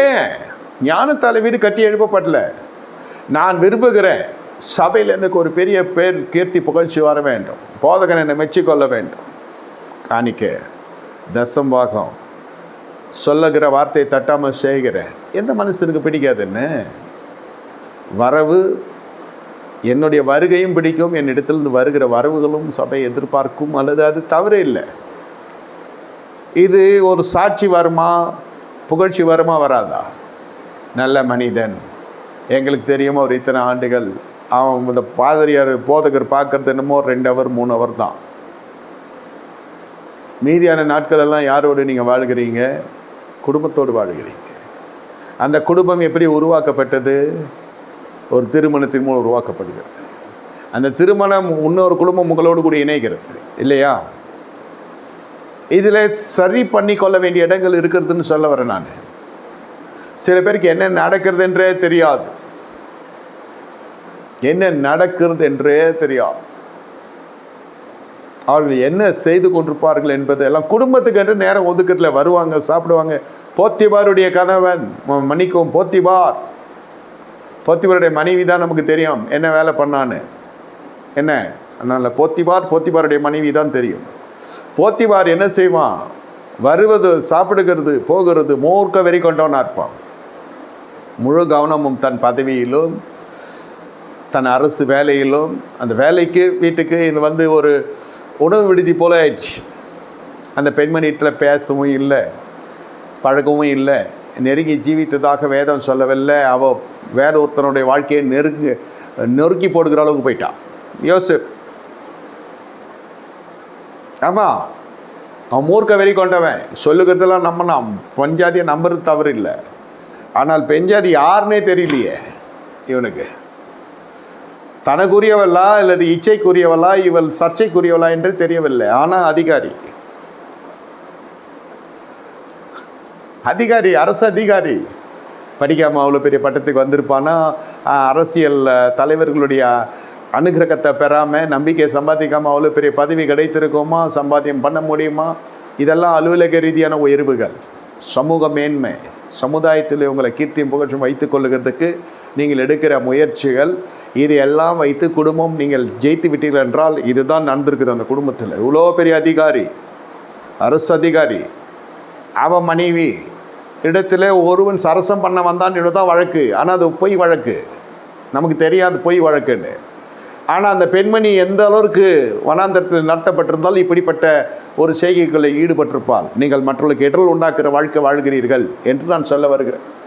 ஏன் ஞானத்தால் வீடு கட்டி எழுப்பப்படல. நான் விரும்புகிறேன் சபையில் எனக்கு ஒரு பெரிய பேர் கீர்த்தி புகழ்ச்சி வர வேண்டும், போதகன் என்னை மெச்சிக்கொள்ள வேண்டும். காணிக்க தசம்பாகம் சொல்லுகிற வார்த்தையை தட்டாமல் செய்கிறேன். எந்த மனுஷனுக்கு பிடிக்காதுன்னு? வரவு, என்னுடைய வருகையும் பிடிக்கும், என்னிடத்திலிருந்து வருகிற வரவுகளும் சபை எதிர்பார்க்கும், அல்லது அது தவறு இல்லை. இது ஒரு சாட்சி வருமா, புகழ்ச்சி வருமா, வராதா? நல்ல மனிதன், எங்களுக்கு தெரியும் அவர் இத்தனை ஆண்டுகள், அவன் இந்த பாதிரியார் போதகர் பார்க்குறது என்னமோ 2 ஹவர் 3 ஹவர் தான். மீதியான நாட்களெல்லாம் யாரோடு நீங்கள் வாழ்கிறீங்க? குடும்பத்தோடு வாழ்கிறீங்க. அந்த குடும்பம் எப்படி உருவாக்கப்பட்டது? ஒரு திருமணத்தின் மூலம் உருவாக்கப்படுகிறது. அந்த திருமணம் இன்னொரு குடும்பம் உங்களோடு கூட இணைகிறது இல்லையா? இதில் சரி பண்ணி கொள்ள வேண்டிய இடங்கள் இருக்கிறதுன்னு சொல்ல வரேன் நான். சில பேருக்கு என்ன நடக்கிறது என்றே தெரியாது, என்ன நடக்கிறது என்றே தெரியாது. அவர்கள் என்ன செய்து கொண்டிருப்பார்கள் என்பது எல்லாம் குடும்பத்துக்கு என்று நேரம் ஒதுக்கத்துல வருவாங்க, சாப்பிடுவாங்க. போத்திபாருடைய கணவன், மன்னிக்கவும், போத்திபாருடைய மனைவி தான் நமக்கு தெரியும் என்ன வேலை பண்ணான்னு. என்ன அதனால் போத்திபாருடைய மனைவி தான் தெரியும். போத்திபார் என்ன செய்வான்? வருவது, சாப்பிடுகிறது, போகிறது, மூர்க்க வெறி கொண்டவனாக இருப்பான். முழு கவனமும் தன் பதவியிலும் தன் அரசு வேலையிலும், அந்த வேலைக்கு வீட்டுக்கு இது வந்து ஒரு உணவு விடுதி போல ஆயிடுச்சு. அந்த பெண்மணியில் பேசவும் இல்லை, பழகவும் இல்லை, நெருங்கி ஜீவித்ததாக வேதம் சொல்லவில்லை. அவள் வேற ஒருத்தனுடைய வாழ்க்கையை நொறுக்கி போடுகிற அளவுக்கு போயிட்டான் யோசேப். ஆமாம், அவன் மூர்க்க வெறி கொண்டவன். சொல்லுகிறதெல்லாம் நம்பினான். பெண்ஜாதியை நம்புறது தவறு இல்லை, ஆனால் பெண்ஜாதி யாருன்னே தெரியலையே இவனுக்கு. தனக்குரியவளா அல்லது இச்சைக்குரியவளா, இவள் சர்ச்சைக்குரியவளா என்று தெரியவில்லை. ஆனால் அதிகாரி, அரசு அதிகாரி, படிக்காமல் அவ்வளோ பெரிய பட்டத்துக்கு வந்திருப்பானா? அரசியல் தலைவர்களுடைய அனுகிரகத்தை பெறாமல், நம்பிக்கையை சம்பாதிக்காமல் அவ்வளோ பெரிய பதவி கிடைத்திருக்குமா? சம்பாத்தியம் பண்ண முடியுமா? இதெல்லாம் அலுவலக ரீதியான உயர்வுகள், சமூக மேன்மை, சமுதாயத்தில் உங்களை கீர்த்தியும் புகழ்ச்சியும் வைத்து கொள்ளுகிறதுக்கு நீங்கள் எடுக்கிற முயற்சிகள், இது எல்லாம் வைத்து குடும்பம் நீங்கள் ஜெயித்து விட்டீர்கள் என்றால் இதுதான் நடந்திருக்குது அந்த குடும்பத்தில். இவ்வளோ பெரிய அதிகாரி, அரசு அதிகாரி, அவன் மனைவி இடத்துல ஒருவன் சரசம் பண்ண வந்தான் தான் வழக்கு. ஆனால் அது பொய் வழக்கு, நமக்கு தெரியாது பொய் வழக்குன்னு. ஆனால் அந்த பெண்மணி எந்த அளவுக்கு வனாந்தரத்தில் நடத்தப்பட்டிருந்தால் இப்படிப்பட்ட ஒரு செய்கைகளில் ஈடுபட்டிருப்பால். நீங்கள் மற்றவர்களுக்கு இடர்கள் உண்டாக்குற வாழ்க்கை வாழ்கிறீர்கள் என்று நான் சொல்ல வருகிறேன்.